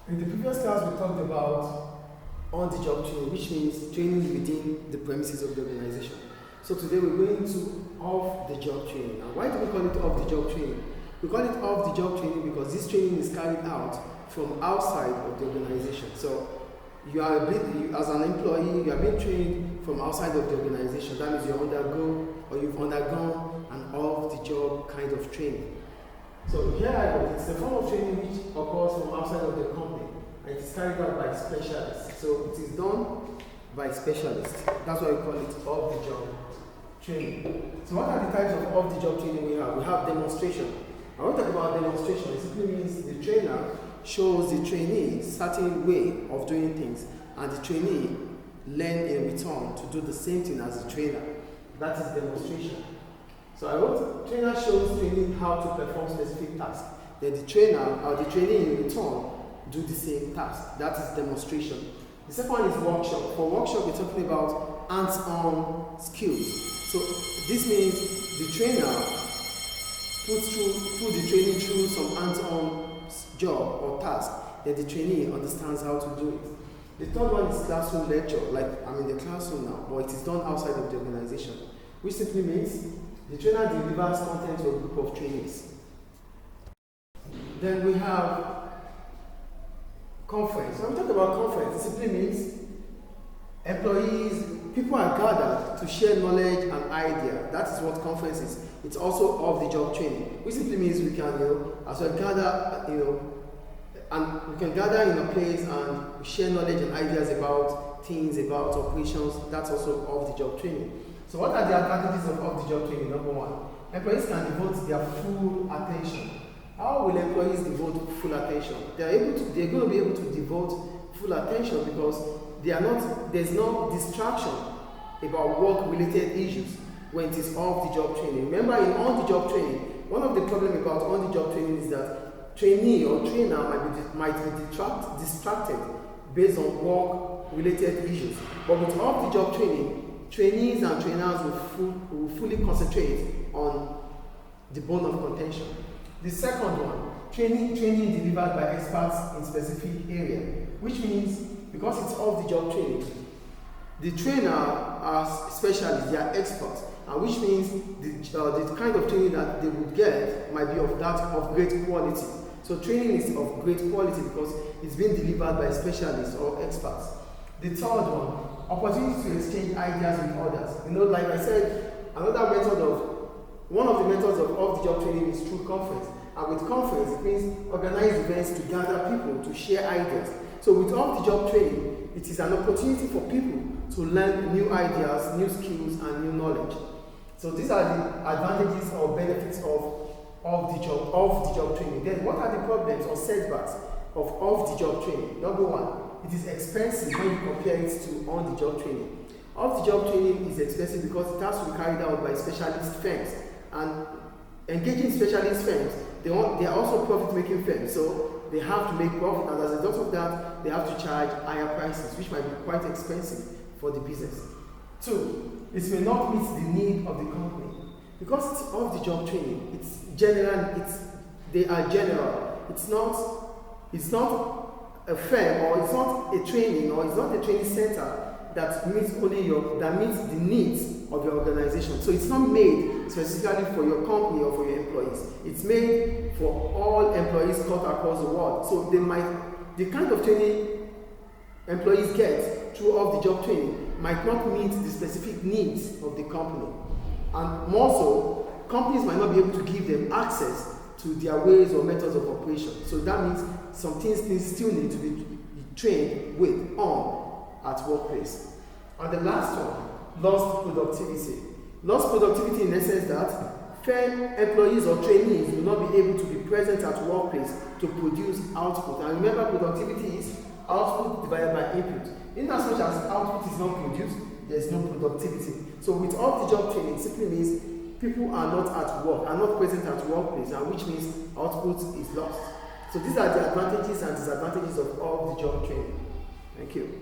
In the previous class, we talked about on-the-job training, which means training within the premises of the organization. So today we're going to off-the-job training. And why do we call it off-the-job training? We call it off-the-job training because this training is carried out from outside of the organization. So as an employee, you are being trained from outside of the organization. That means you've undergone an off-the-job kind of training. So here I go. It's a form of training which occurs from outside of the company, and it is carried out by specialists. So it is done by specialists. That's why we call it off-the-job training. So what are the types of off-the-job training we have? We have demonstration. I want to talk about demonstration. It simply means the trainer shows the trainee certain way of doing things, and the trainee learn in return to do the same thing as the trainer. That is demonstration. So I want trainer shows trainee how to perform specific tasks. Then the trainer or the trainee in return do the same task. That is demonstration. The second one is workshop. For workshop, we're talking about hands-on skills. So this means the trainer put the trainee through some hands-on job or task, then the trainee understands how to do it. The third one is classroom lecture, like I'm in the classroom now, but it is done outside of the organization, which simply means the trainer delivers content to a group of trainees. Then we have conference. When we talk about conference, it simply means people are gathered to share knowledge and idea. That is what conference is. It's also off-the-job training, which simply means we can, as we gather, and we can gather in a place and share knowledge and ideas about things, about operations. That's also off-the-job training. So what are the advantages of off-the-job training? Number one, employees can devote their full attention. How will employees devote full attention? They're going to be able to devote full attention because there's no distraction about work-related issues when it is off-the-job training. Remember, in on-the-job training, one of the problems about on-the-job training is that trainee or trainer might be distracted based on work-related issues. But with off-the-job training, trainees and trainers will fully concentrate on the bone of contention. The second one, training delivered by experts in specific area, which means because it's off-the-job training, the trainer are specialists, they are experts, and which means the kind of training that they would get might be of great quality. So training is of great quality because it's being delivered by specialists or experts. The third one, opportunity to exchange ideas with others. Like I said, one of the methods of off-the-job training is through conference. And with conference, it means organize events to gather people to share ideas. So with off-the-job training, it is an opportunity for people to learn new ideas, new skills, and new knowledge. So these are the advantages or benefits of off-the-job training. Then what are the problems or setbacks of off-the-job training? Number one, it is expensive when you compare it to on-the-job training. Off-the-job training is expensive because it has to be carried out by specialist firms. And engaging specialist firms, they are also profit-making firms, so they have to make profit, and as a result of that, they have to charge higher prices, which might be quite expensive for the business. Two, it may not meet the need of the company. Because it's off-the-job training, they are general. It's not a firm, or it's not a training, or it's not a training center that meets the needs of your organization. So it's not made specifically for your company or for your employees. It's made for all employees cut across the world. So the kind of training employees get through off-the-job training might not meet the specific needs of the company. And more so, companies might not be able to give them access to their ways or methods of operation. So that means some things still need to be trained at workplace. And the last one, lost productivity. Lost productivity in the sense that firm employees or trainees will not be able to be present at workplace to produce output. And remember, productivity is output divided by input. In as much as output is not produced, there is no productivity. So with off-the-job training, it simply means people are not at work, are not present at workplace, and which means output is lost. So these are the advantages and disadvantages of off-the-job training. Thank you.